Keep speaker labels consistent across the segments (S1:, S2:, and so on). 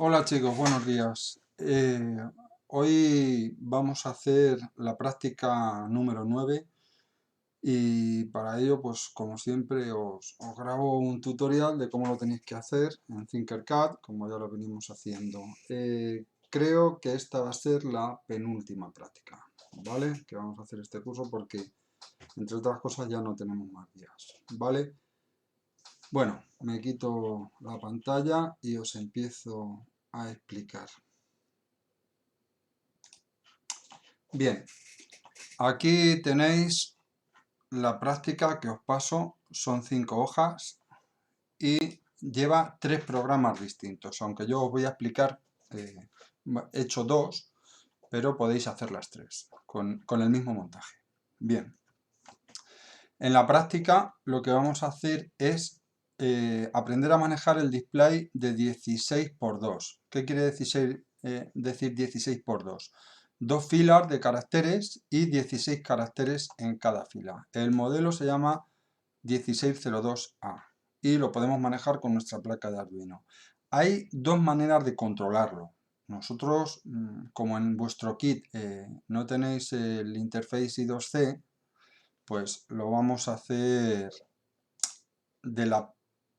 S1: Hola chicos, buenos días. Hoy vamos a hacer la práctica número 9 y para ello, pues como siempre, os grabo un tutorial de cómo lo tenéis que hacer en Tinkercad, como ya lo venimos haciendo. Creo que esta va a ser la penúltima práctica, ¿vale? Que vamos a hacer este curso porque, entre otras cosas, ya no tenemos más días, ¿vale? Bueno, me quito la pantalla y os empiezo a explicar. Bien, aquí tenéis la práctica que os paso, son 5 hojas y lleva 3 programas distintos, aunque yo os voy a explicar, he hecho 2, pero podéis hacer las 3 con el mismo montaje. Bien, en la práctica lo que vamos a hacer es aprender a manejar el display de 16 por 2. ¿Qué quiere decir 16 por 2? Dos filas de caracteres y 16 caracteres en cada fila. El modelo se llama 1602A y lo podemos manejar con nuestra placa de Arduino. Hay dos maneras de controlarlo. Nosotros, como en vuestro kit no tenéis el interface I2C, pues lo vamos a hacer de la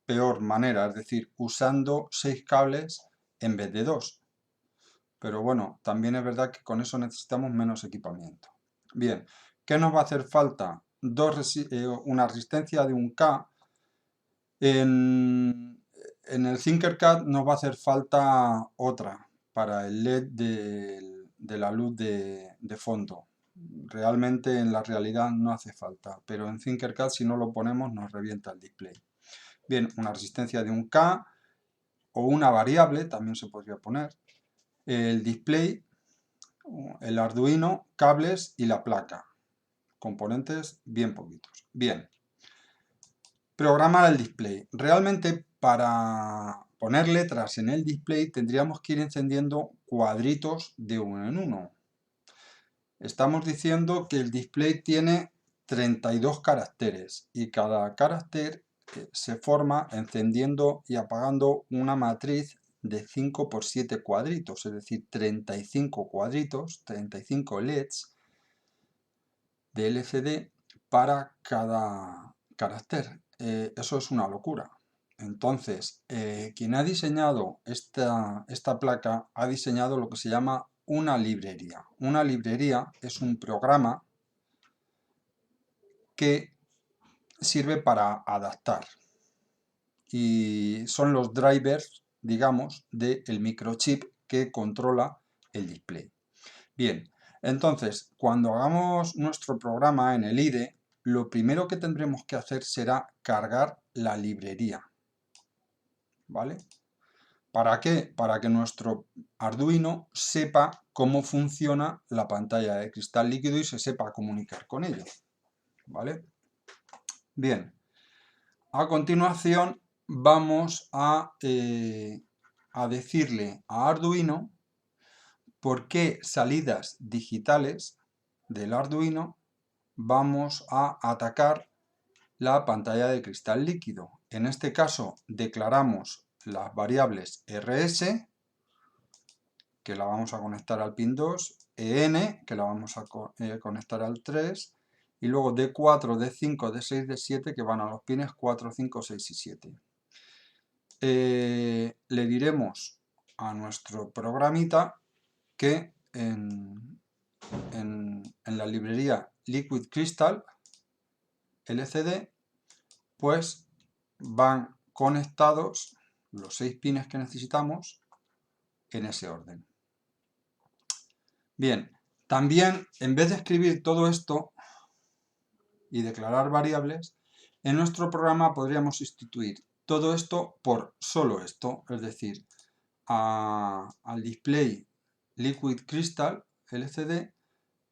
S1: peor manera, es decir, usando 6 cables en vez de 2. Pero bueno, también es verdad que con eso necesitamos menos equipamiento. Bien, ¿qué nos va a hacer falta? Una resistencia de 1K. En el Tinkercad nos va a hacer falta otra para el LED de la luz de fondo. Realmente en la realidad no hace falta, pero en Tinkercad si no lo ponemos nos revienta el display. Bien, una resistencia de 1K o una variable también se podría poner. El display, el Arduino, cables y la placa. Componentes bien poquitos. Bien. Programar el display. Realmente para poner letras en el display tendríamos que ir encendiendo cuadritos de uno en uno. Estamos diciendo que el display tiene 32 caracteres y cada carácter se forma encendiendo y apagando una matriz de 5 por 7 cuadritos, es decir, 35 cuadritos, 35 LEDs de LCD para cada carácter. Eso es una locura. Entonces, quien ha diseñado esta placa ha diseñado lo que se llama una librería. Una librería es un programa que sirve para adaptar y son los drivers, digamos, del microchip que controla el display. Bien, entonces, cuando hagamos nuestro programa en el IDE, lo primero que tendremos que hacer será cargar la librería. ¿Vale? ¿Para qué? Para que nuestro Arduino sepa cómo funciona la pantalla de cristal líquido y se sepa comunicar con ello. ¿Vale? Bien, a continuación vamos a decirle a Arduino por qué salidas digitales del Arduino vamos a atacar la pantalla de cristal líquido. En este caso declaramos las variables rs, que la vamos a conectar al pin 2, en, que la vamos a conectar al 3, y luego D4, D5, D6, D7, que van a los pines 4, 5, 6 y 7. Le diremos a nuestro programita que en la librería Liquid Crystal LCD, pues van conectados los 6 pines que necesitamos en ese orden. Bien, también en vez de escribir todo esto y declarar variables, en nuestro programa podríamos sustituir todo esto por solo esto, es decir, al display Liquid Crystal LCD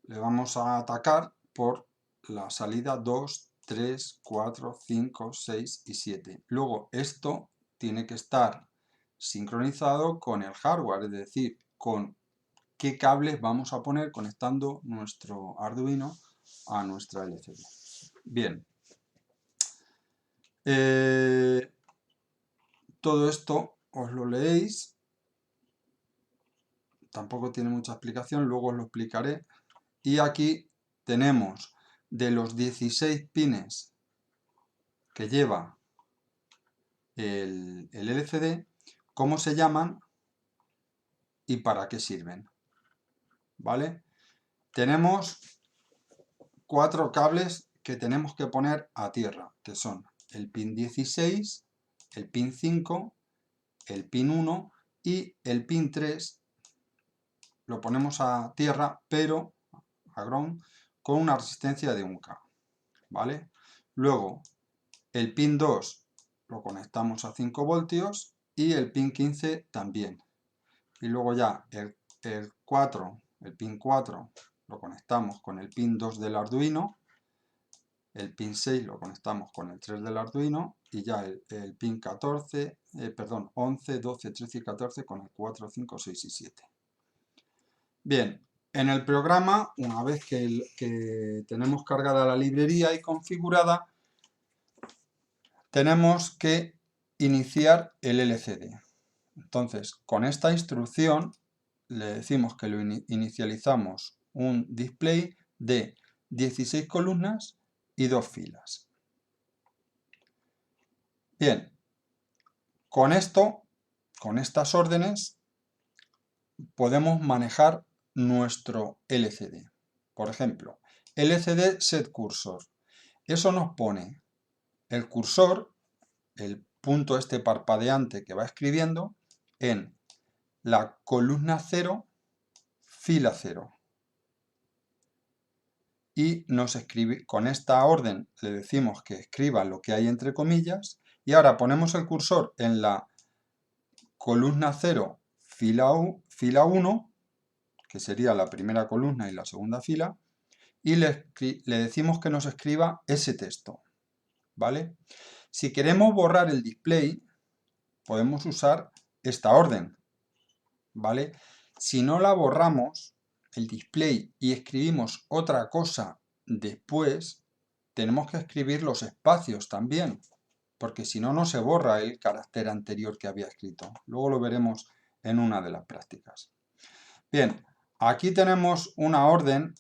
S1: le vamos a atacar por la salida 2, 3, 4, 5, 6 y 7. Luego esto tiene que estar sincronizado con el hardware, es decir, con qué cables vamos a poner conectando nuestro Arduino a nuestra LCD. Bien, todo esto os lo leéis tampoco tiene mucha explicación, luego os lo explicaré. Y aquí tenemos de los 16 pines que lleva el LCD, cómo se llaman y para qué sirven, ¿vale? Tenemos 4 cables que tenemos que poner a tierra, que son el pin 16, el pin 5, el pin 1 y el pin 3 lo ponemos a tierra, pero a ground, con una resistencia de 1K, ¿vale? Luego, el pin 2 lo conectamos a 5 voltios y el pin 15 también. Y luego ya el pin 4 lo conectamos con el pin 2 del Arduino, el pin 6 lo conectamos con el 3 del Arduino y ya el pin 11, 12, 13 y 14 con el 4, 5, 6 y 7. Bien, en el programa, una vez que tenemos cargada la librería y configurada, tenemos que iniciar el LCD. Entonces, con esta instrucción le decimos que lo inicializamos un display de 16 columnas y 2 filas. Bien, con esto, con estas órdenes, podemos manejar nuestro LCD. Por ejemplo, LCD set cursor. Eso nos pone el cursor, el punto este parpadeante que va escribiendo, en la columna 0, fila 0. Y nos escribe, con esta orden le decimos que escriba lo que hay entre comillas, y ahora ponemos el cursor en la columna 0, fila 1, que sería la primera columna y la segunda fila, y le decimos que nos escriba ese texto, ¿vale? Si queremos borrar el display, podemos usar esta orden, ¿vale? Si no la borramos, el display, y escribimos otra cosa después, tenemos que escribir los espacios también, porque si no, no se borra el carácter anterior que había escrito. Luego lo veremos en una de las prácticas. Bien, aquí tenemos una orden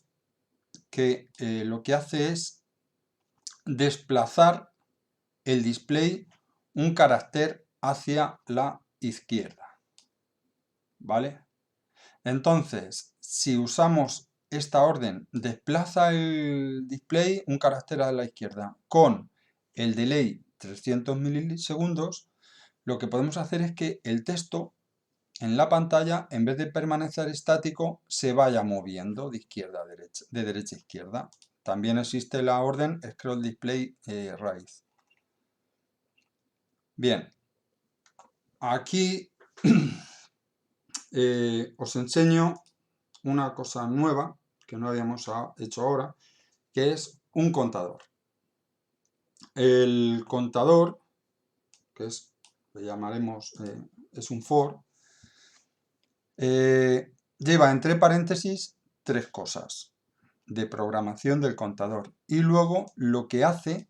S1: que lo que hace es desplazar el display un carácter hacia la izquierda, ¿vale? Entonces, si usamos esta orden, desplaza el display un carácter a la izquierda con el delay 300 milisegundos, lo que podemos hacer es que el texto en la pantalla, en vez de permanecer estático, se vaya moviendo de izquierda a derecha, de derecha a izquierda. También existe la orden Scroll Display Rise. Bien, aquí os enseño una cosa nueva que no habíamos hecho ahora, que es un contador. El contador, que es, le llamaremos, es un for, lleva entre paréntesis 3 cosas de programación del contador, y luego lo que hace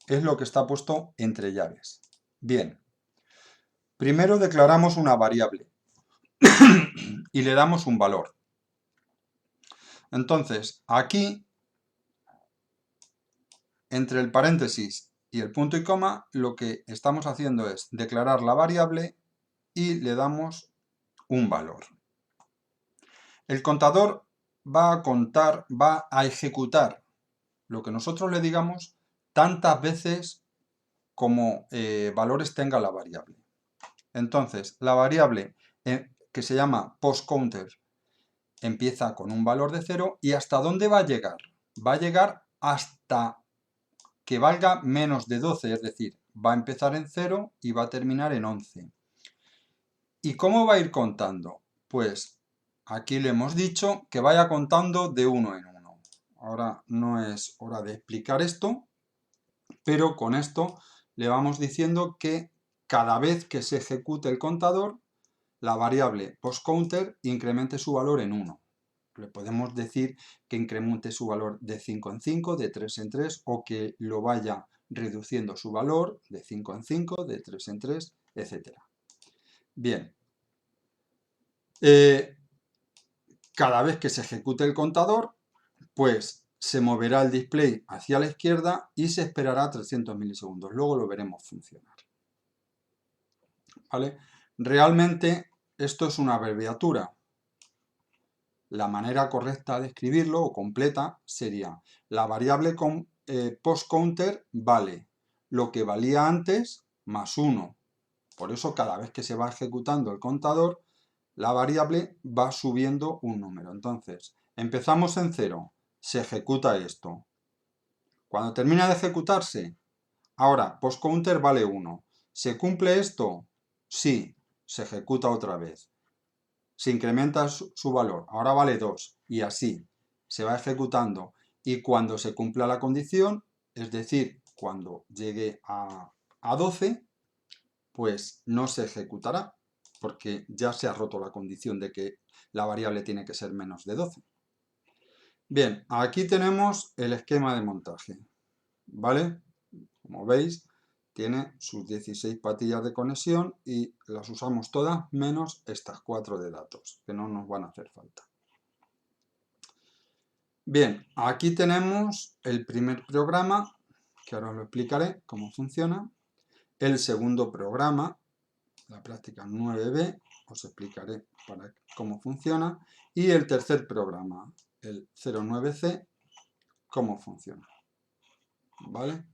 S1: es lo que está puesto entre llaves. Bien, primero declaramos una variable y le damos un valor. Entonces, aquí, entre el paréntesis y el punto y coma, lo que estamos haciendo es declarar la variable y le damos un valor. El contador va a contar, va a ejecutar lo que nosotros le digamos tantas veces como valores tenga la variable. Entonces, la variable que se llama postCounter empieza con un valor de 0 y ¿hasta dónde va a llegar? Va a llegar hasta que valga menos de 12, es decir, va a empezar en 0 y va a terminar en 11. ¿Y cómo va a ir contando? Pues aquí le hemos dicho que vaya contando de 1 en 1. Ahora no es hora de explicar esto, pero con esto le vamos diciendo que cada vez que se ejecute el contador, la variable postCounter incremente su valor en 1. Le podemos decir que incremente su valor de 5 en 5, de 3 en 3, o que lo vaya reduciendo su valor de 5 en 5, de 3 en 3, etc. Bien. Cada vez que se ejecute el contador, pues se moverá el display hacia la izquierda y se esperará 300 milisegundos. Luego lo veremos funcionar. ¿Vale? Realmente esto es una abreviatura. La manera correcta de escribirlo o completa sería la variable postCounter vale lo que valía antes más 1. Por eso cada vez que se va ejecutando el contador, la variable va subiendo un número. Entonces, empezamos en 0, se ejecuta esto. Cuando termina de ejecutarse, ahora postCounter vale 1. ¿Se cumple esto? Sí, se ejecuta otra vez. Se incrementa su valor, ahora vale 2, y así se va ejecutando. Y cuando se cumpla la condición, es decir, cuando llegue a 12, pues no se ejecutará, porque ya se ha roto la condición de que la variable tiene que ser menos de 12. Bien, aquí tenemos el esquema de montaje, ¿vale? Como veis, tiene sus 16 patillas de conexión y las usamos todas menos estas 4 de datos, que no nos van a hacer falta. Bien, aquí tenemos el primer programa, que ahora os lo explicaré cómo funciona. El segundo programa, la práctica 9b, os explicaré cómo funciona. Y el tercer programa, el 09c, cómo funciona. ¿Vale?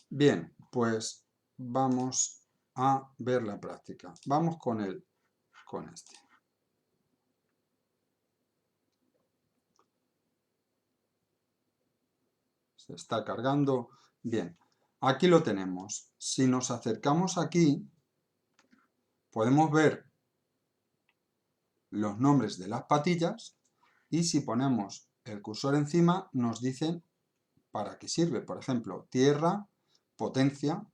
S1: Bien, pues vamos a ver la práctica. Vamos con este. Se está cargando. Bien, aquí lo tenemos. Si nos acercamos aquí, podemos ver los nombres de las patillas y si ponemos el cursor encima nos dicen para qué sirve. Por ejemplo, tierra, potencia.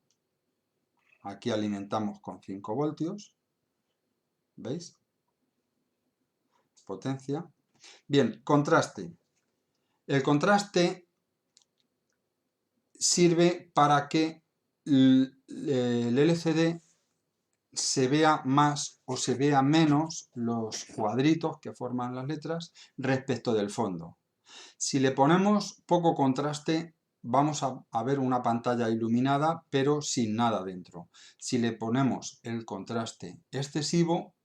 S1: Aquí alimentamos con 5 voltios. ¿Veis? Potencia. Bien, contraste. El contraste sirve para que el LCD se vea más o se vea menos los cuadritos que forman las letras respecto del fondo. Si le ponemos poco contraste, vamos a ver una pantalla iluminada, pero sin nada dentro. Si le ponemos el contraste excesivo,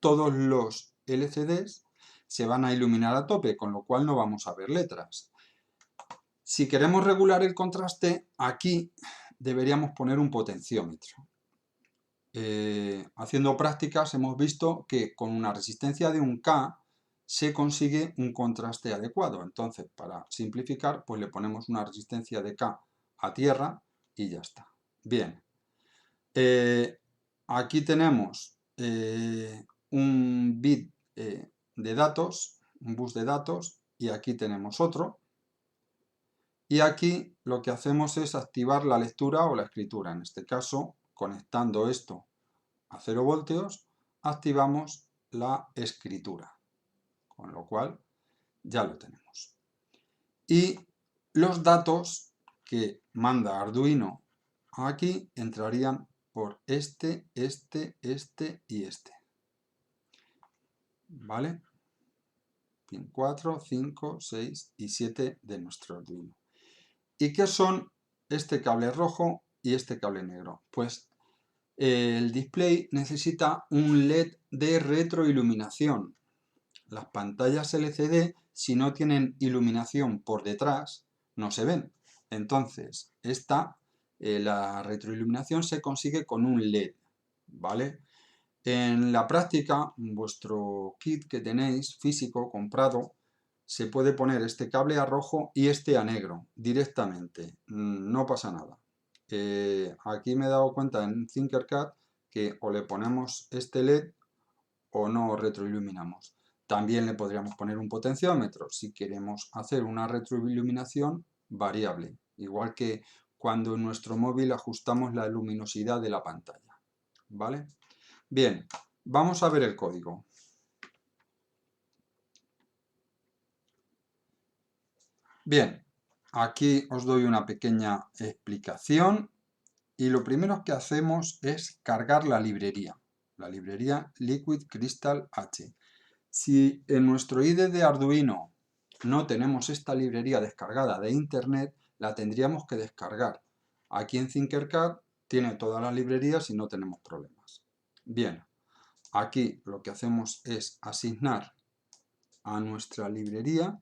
S1: todos los LCDs se van a iluminar a tope, con lo cual no vamos a ver letras. Si queremos regular el contraste, aquí deberíamos poner un potenciómetro. Haciendo prácticas hemos visto que con una resistencia de 1K se consigue un contraste adecuado. Entonces, para simplificar, pues le ponemos una resistencia de K a tierra y ya está. Bien, aquí tenemos un bit de datos, un bus de datos, y aquí tenemos otro. Y aquí lo que hacemos es activar la lectura o la escritura. En este caso, conectando esto a 0 voltios, activamos la escritura, con lo cual ya lo tenemos. Y los datos que manda Arduino aquí entrarían por este y este. ¿Vale? Pin 4, 5, 6 y 7 de nuestro Arduino. ¿Y qué son este cable rojo y este cable negro? Pues el display necesita un LED de retroiluminación. Las pantallas LCD, si no tienen iluminación por detrás, no se ven. Entonces, la retroiluminación se consigue con un LED, ¿vale? En la práctica, vuestro kit que tenéis físico comprado, se puede poner este cable a rojo y este a negro directamente. No pasa nada. Aquí me he dado cuenta en Tinkercad que o le ponemos este LED o no retroiluminamos. También le podríamos poner un potenciómetro si queremos hacer una retroiluminación variable, igual que cuando en nuestro móvil ajustamos la luminosidad de la pantalla. ¿Vale? Bien, vamos a ver el código. Bien, aquí os doy una pequeña explicación y lo primero que hacemos es cargar la librería. la librería Liquid Crystal H. Si en nuestro IDE de Arduino no tenemos esta librería descargada de internet, la tendríamos que descargar. Aquí en Tinkercad tiene todas las librerías y no tenemos problemas. Bien, aquí lo que hacemos es asignar a nuestra librería,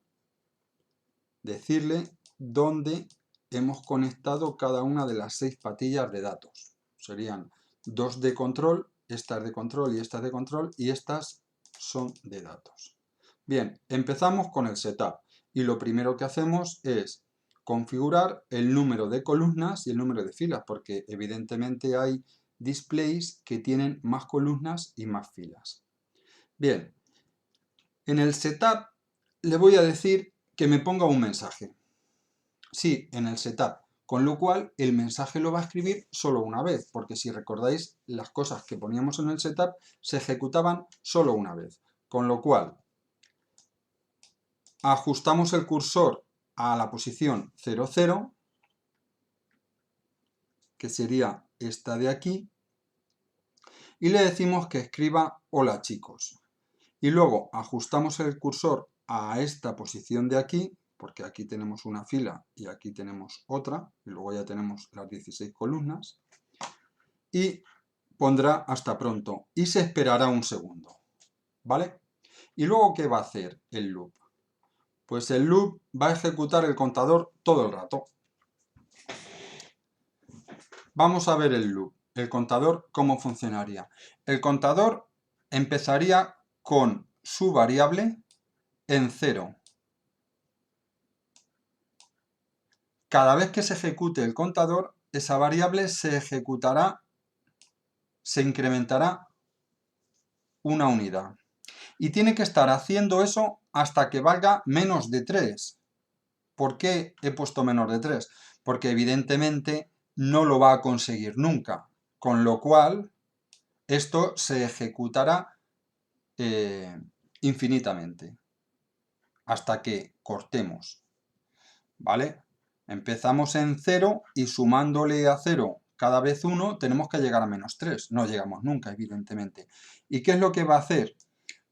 S1: decirle dónde hemos conectado cada una de las 6 patillas de datos. Serían 2 de control, esta es de control y esta es de control, y estas son de datos. Bien, empezamos con el setup y lo primero que hacemos es configurar el número de columnas y el número de filas, porque evidentemente hay displays que tienen más columnas y más filas. Bien, en el setup le voy a decir que me ponga un mensaje. Sí, en el setup, con lo cual el mensaje lo va a escribir solo una vez, porque si recordáis, las cosas que poníamos en el setup se ejecutaban solo una vez. Con lo cual, ajustamos el cursor a la posición 00, que sería esta de aquí, y le decimos que escriba hola chicos. Y luego ajustamos el cursor a esta posición de aquí, porque aquí tenemos una fila y aquí tenemos otra, y luego ya tenemos las 16 columnas, y pondrá hasta pronto, y se esperará un segundo, ¿vale? ¿Y luego qué va a hacer el loop? Pues el loop va a ejecutar el contador todo el rato. Vamos a ver el loop, el contador, cómo funcionaría. El contador empezaría con su variable en 0. Cada vez que se ejecute el contador, esa variable se ejecutará, se incrementará una unidad. Y tiene que estar haciendo eso hasta que valga menos de 3. ¿Por qué he puesto menos de 3? Porque evidentemente no lo va a conseguir nunca. Con lo cual, esto se ejecutará infinitamente. Hasta que cortemos. ¿Vale? Empezamos en 0 y sumándole a 0 cada vez 1 tenemos que llegar a menos 3. No llegamos nunca, evidentemente. ¿Y qué es lo que va a hacer?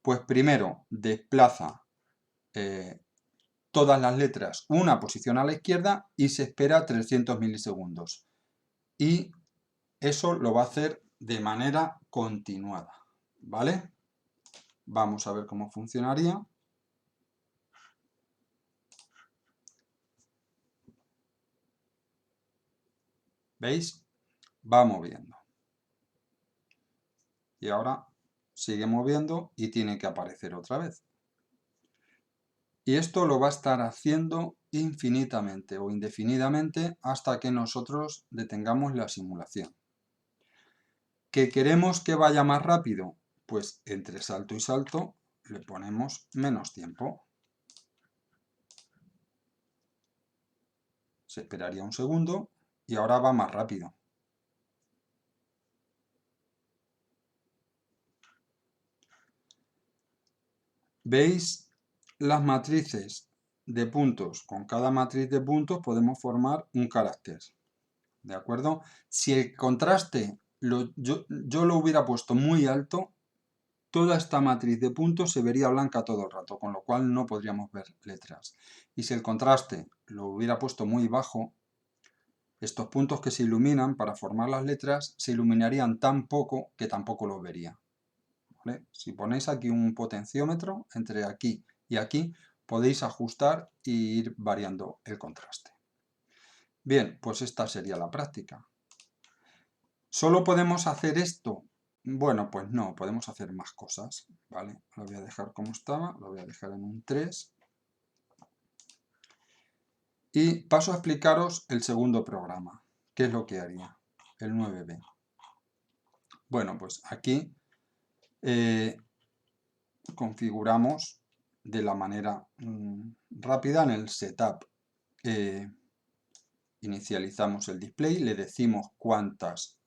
S1: Pues primero desplaza todas las letras una posición a la izquierda y se espera 300 milisegundos. Y eso lo va a hacer de manera continuada. ¿Vale? Vamos a ver cómo funcionaría. ¿Veis? Va moviendo. Y ahora sigue moviendo y tiene que aparecer otra vez. Y esto lo va a estar haciendo infinitamente o indefinidamente hasta que nosotros detengamos la simulación. ¿Que queremos que vaya más rápido? Pues entre salto y salto le ponemos menos tiempo. Se esperaría un segundo y ahora va más rápido. ¿Veis las matrices de puntos? Con cada matriz de puntos podemos formar un carácter. ¿De acuerdo? Si el contraste yo lo hubiera puesto muy alto, toda esta matriz de puntos se vería blanca todo el rato, con lo cual no podríamos ver letras. Y si el contraste lo hubiera puesto muy bajo, estos puntos que se iluminan para formar las letras se iluminarían tan poco que tampoco los vería. ¿Vale? Si ponéis aquí un potenciómetro entre aquí y aquí, podéis ajustar e ir variando el contraste. Bien, pues esta sería la práctica. ¿Solo podemos hacer esto? Bueno, pues no, podemos hacer más cosas, ¿vale? Lo voy a dejar como estaba, lo voy a dejar en un 3. Y paso a explicaros el segundo programa. ¿Qué es lo que haría? El 9B. Bueno, pues aquí configuramos de la manera rápida en el setup. Inicializamos el display, le decimos cuántas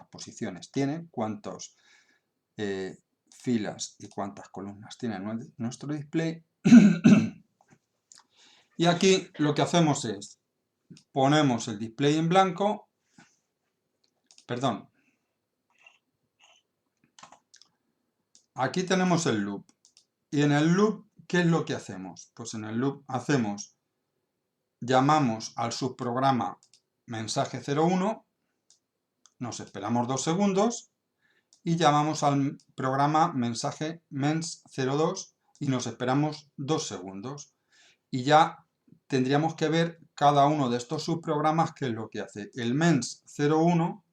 S1: posiciones tiene, cuántas filas y cuántas columnas tiene nuestro display. Y aquí lo que hacemos es, ponemos el display en blanco, perdón, aquí tenemos el loop. Y en el loop, ¿qué es lo que hacemos? Pues en el loop llamamos al subprograma mensaje 01, nos esperamos 2 segundos y llamamos al programa mensaje mens02 y nos esperamos 2 segundos. Y ya tendríamos que ver cada uno de estos subprogramas qué es lo que hace. El mens01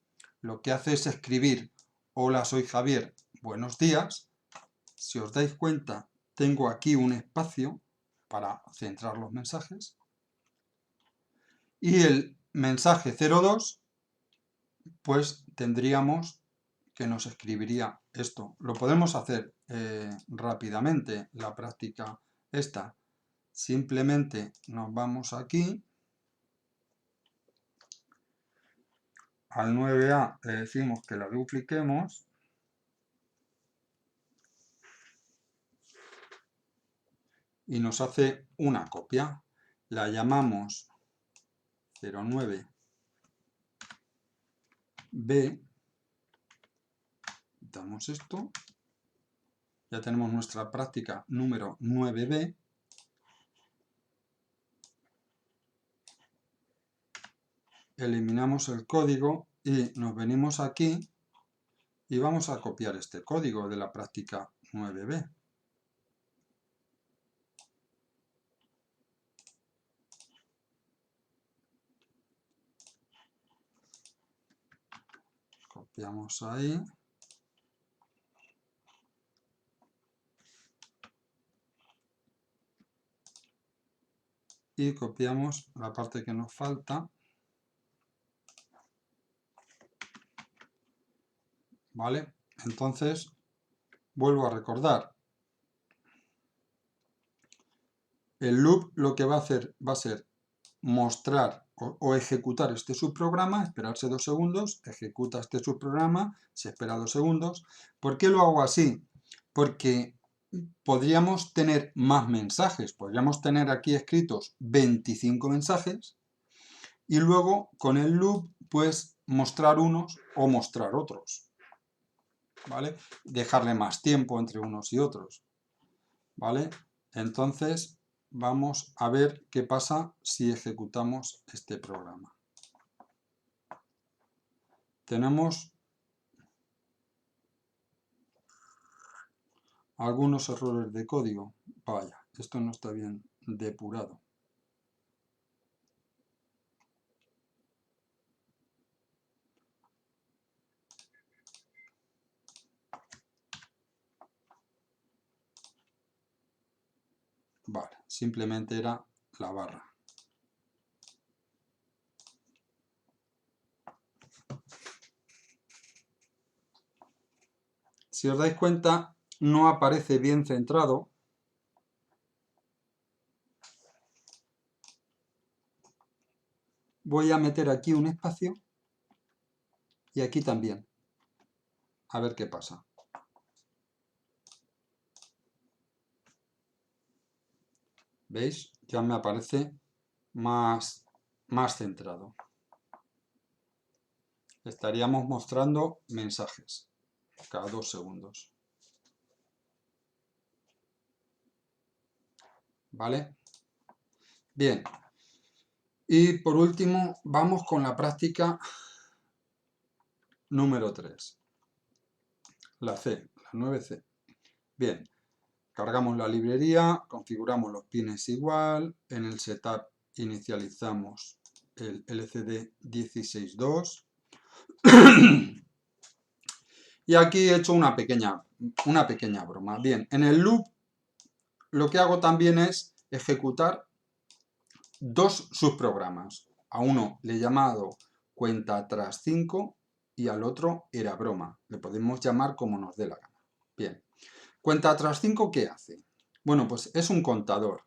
S1: lo que hace es escribir: hola, soy Javier, buenos días. Si os dais cuenta, tengo aquí un espacio para centrar los mensajes. Y el mensaje 02, pues tendríamos que nos escribiría esto. Lo podemos hacer rápidamente, la práctica esta. Simplemente nos vamos aquí, al 9A le decimos que la dupliquemos y nos hace una copia. La llamamos 09B, damos esto, ya tenemos nuestra práctica número 9B. Eliminamos el código y nos venimos aquí y vamos a copiar este código de la práctica 9B. Copiamos ahí. Y copiamos la parte que nos falta. ¿Vale? Entonces, vuelvo a recordar. El loop lo que va a hacer va a ser mostrar o ejecutar este subprograma, esperarse 2 segundos, ejecuta este subprograma, se espera 2 segundos. ¿Por qué lo hago así? Porque podríamos tener más mensajes, podríamos tener aquí escritos 25 mensajes y luego con el loop pues mostrar unos o mostrar otros, ¿vale? Dejarle más tiempo entre unos y otros, ¿vale? Entonces vamos a ver qué pasa si ejecutamos este programa. Tenemos algunos errores de código. Vaya, esto no está bien depurado. Vale, simplemente era la barra. Si os dais cuenta, no aparece bien centrado. Voy a meter aquí un espacio y aquí también. A ver qué pasa. ¿Veis? Ya me aparece más centrado. Estaríamos mostrando mensajes cada 2 segundos. ¿Vale? Bien. Y por último, vamos con la práctica número 3. La C, la 9C. Bien. Cargamos la librería, configuramos los pines igual, en el setup inicializamos el LCD 16.2 y aquí he hecho una pequeña broma. Bien, en el loop lo que hago también es ejecutar 2 subprogramas. A uno le he llamado cuenta atrás 5 y al otro era broma. Le podemos llamar como nos dé la gana. Bien. Cuenta atrás 5, ¿qué hace? Bueno, pues es un contador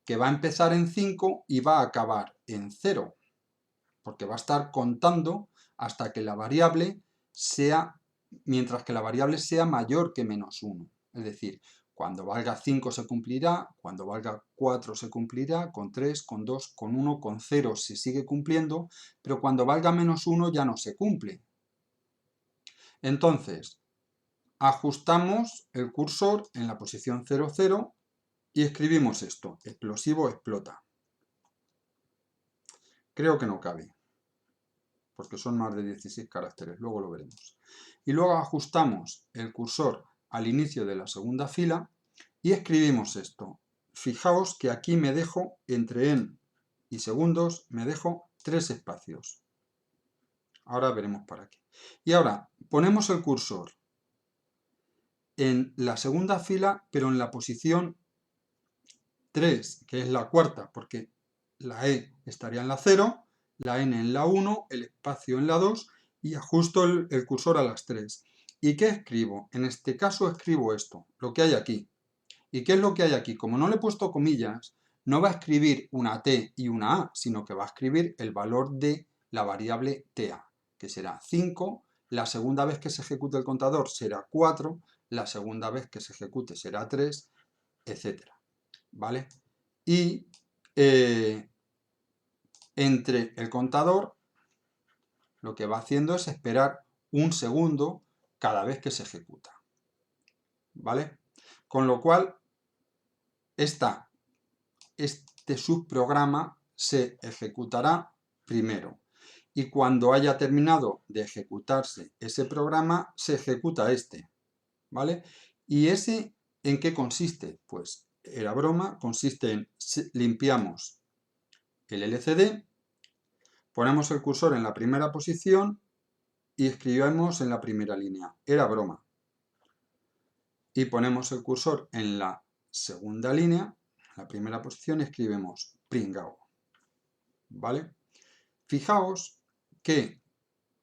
S1: que va a empezar en 5 y va a acabar en 0, porque va a estar contando hasta que la variable sea, mientras que la variable sea mayor que menos 1. Es decir, cuando valga 5 se cumplirá, cuando valga 4 se cumplirá, con 3, con 2, con 1, con 0 se sigue cumpliendo, pero cuando valga menos 1 ya no se cumple. Entonces, ajustamos el cursor en la posición 00 y escribimos esto, explosivo explota. Creo que no cabe, porque son más de 16 caracteres, luego lo veremos. Y luego ajustamos el cursor al inicio de la segunda fila y escribimos esto. Fijaos que aquí me dejo, entre en y segundos, me dejo 3 espacios. Ahora veremos para qué. Y ahora ponemos el cursor en la segunda fila, pero en la posición 3, que es la cuarta, porque la E estaría en la 0, la N en la 1, el espacio en la 2 y ajusto el cursor a las 3. ¿Y qué escribo? En este caso escribo esto, lo que hay aquí. ¿Y qué es lo que hay aquí? Como no le he puesto comillas, no va a escribir una T y una A, sino que va a escribir el valor de la variable TA, que será 5, la segunda vez que se ejecute el contador será 4, la segunda vez que se ejecute será 3, etc. ¿Vale? Y entre el contador lo que va haciendo es esperar un segundo cada vez que se ejecuta. ¿Vale? Con lo cual, este subprograma se ejecutará primero. Y cuando haya terminado de ejecutarse ese programa, se ejecuta este. ¿Vale? ¿Y ese en qué consiste? Pues era broma, consiste en limpiamos el LCD, ponemos el cursor en la primera posición y escribimos en la primera línea. Era broma. Y ponemos el cursor en la segunda línea, en la primera posición, y escribimos pringao. ¿Vale? Fijaos que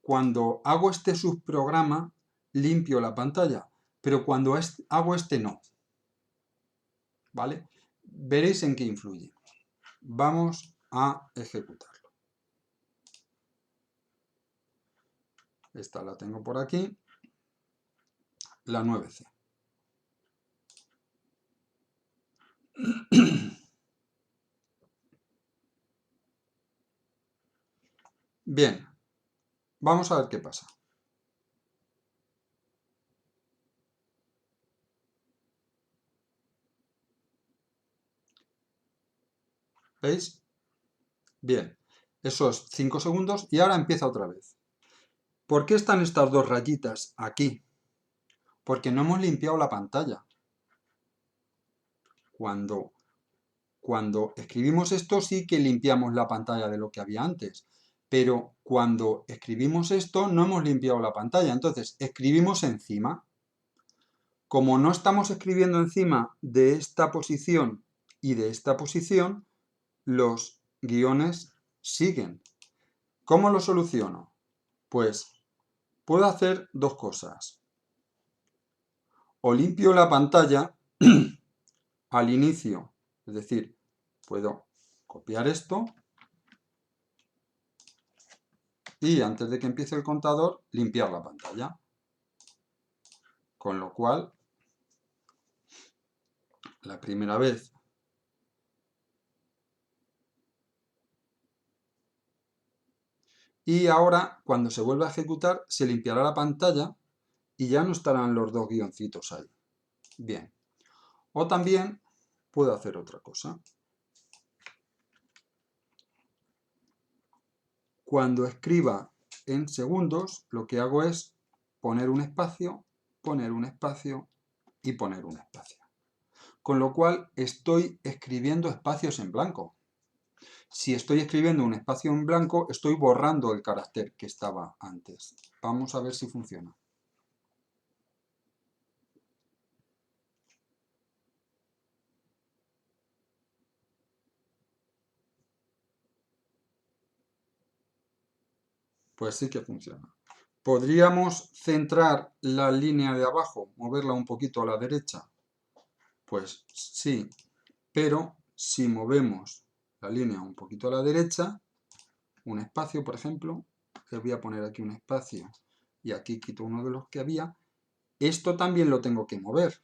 S1: cuando hago este subprograma limpio la pantalla, pero cuando hago este no. ¿Vale? Veréis en qué influye. Vamos a ejecutarlo. Esta la tengo por aquí, la 9C. Bien, vamos a ver qué pasa. ¿Veis? Bien, esos 5 segundos y ahora empieza otra vez. ¿Por qué están estas dos rayitas aquí? Porque no hemos limpiado la pantalla. Cuando escribimos esto sí que limpiamos la pantalla de lo que había antes, pero cuando escribimos esto no hemos limpiado la pantalla, entonces escribimos encima. Como no estamos escribiendo encima de esta posición y de esta posición, los guiones siguen. ¿Cómo lo soluciono? Pues puedo hacer dos cosas. O limpio la pantalla al inicio, es decir, puedo copiar esto y antes de que empiece el contador, limpiar la pantalla. Con lo cual, la primera vez y ahora, cuando se vuelva a ejecutar, se limpiará la pantalla y ya no estarán los dos guioncitos ahí. Bien. O también puedo hacer otra cosa. Cuando escriba en segundos, lo que hago es poner un espacio y poner un espacio. Con lo cual estoy escribiendo espacios en blanco. Si estoy escribiendo un espacio en blanco, estoy borrando el carácter que estaba antes. Vamos a ver si funciona. Pues sí que funciona. ¿Podríamos centrar la línea de abajo, moverla un poquito a la derecha? Pues sí, pero si movemos la línea un poquito a la derecha, un espacio, por ejemplo, les voy a poner aquí un espacio y aquí quito uno de los que había, esto también lo tengo que mover,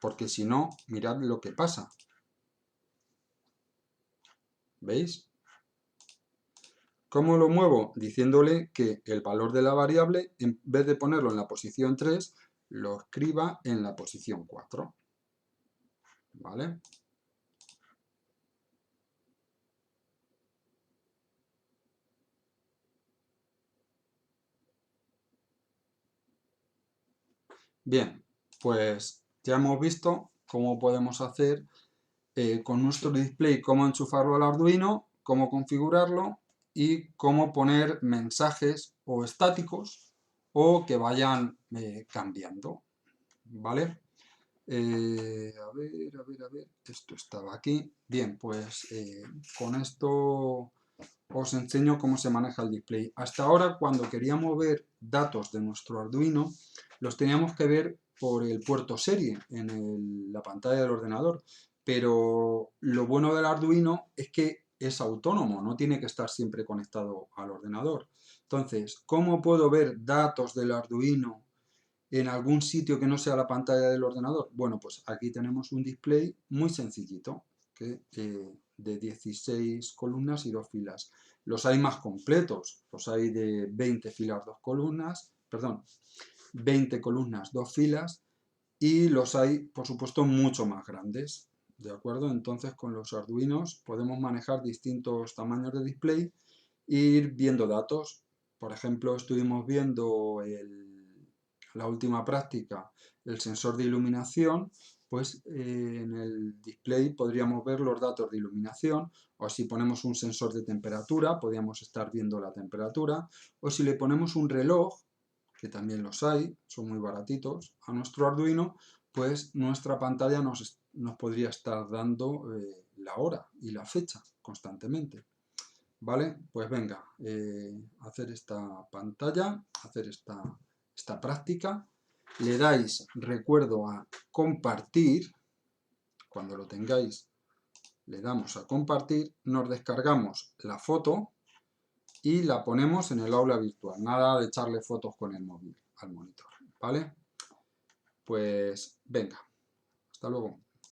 S1: porque si no, mirad lo que pasa. ¿Veis? ¿Cómo lo muevo? Diciéndole que el valor de la variable, en vez de ponerlo en la posición 3, lo escriba en la posición 4. ¿Vale? Bien, pues ya hemos visto cómo podemos hacer con nuestro display, cómo enchufarlo al Arduino, cómo configurarlo y cómo poner mensajes o estáticos o que vayan cambiando, ¿vale? A ver, esto estaba aquí. Bien, pues con esto os enseño cómo se maneja el display. Hasta ahora, cuando queríamos ver datos de nuestro Arduino, los teníamos que ver por el puerto serie en la pantalla del ordenador. Pero lo bueno del Arduino es que es autónomo, no tiene que estar siempre conectado al ordenador. Entonces, ¿cómo puedo ver datos del Arduino en algún sitio que no sea la pantalla del ordenador? Bueno, pues aquí tenemos un display muy sencillito, de 16 columnas y 2 filas. Los hay más completos, los hay de 20 filas, 2 columnas, perdón, 20 columnas, 2 filas, y los hay, por supuesto, mucho más grandes, ¿de acuerdo? Entonces, con los Arduinos podemos manejar distintos tamaños de display e ir viendo datos. Por ejemplo, estuvimos viendo la última práctica, el sensor de iluminación, pues en el display podríamos ver los datos de iluminación, o si ponemos un sensor de temperatura, podríamos estar viendo la temperatura, o si le ponemos un reloj, que también los hay, son muy baratitos, a nuestro Arduino, pues nuestra pantalla nos podría estar dando la hora y la fecha constantemente. ¿Vale? Pues venga, hacer esta pantalla, hacer esta práctica. Le dais, recuerdo, a compartir. Cuando lo tengáis, le damos a compartir, nos descargamos la foto y la ponemos en el aula virtual. Nada de echarle fotos con el móvil al monitor, ¿vale? Pues venga, hasta luego.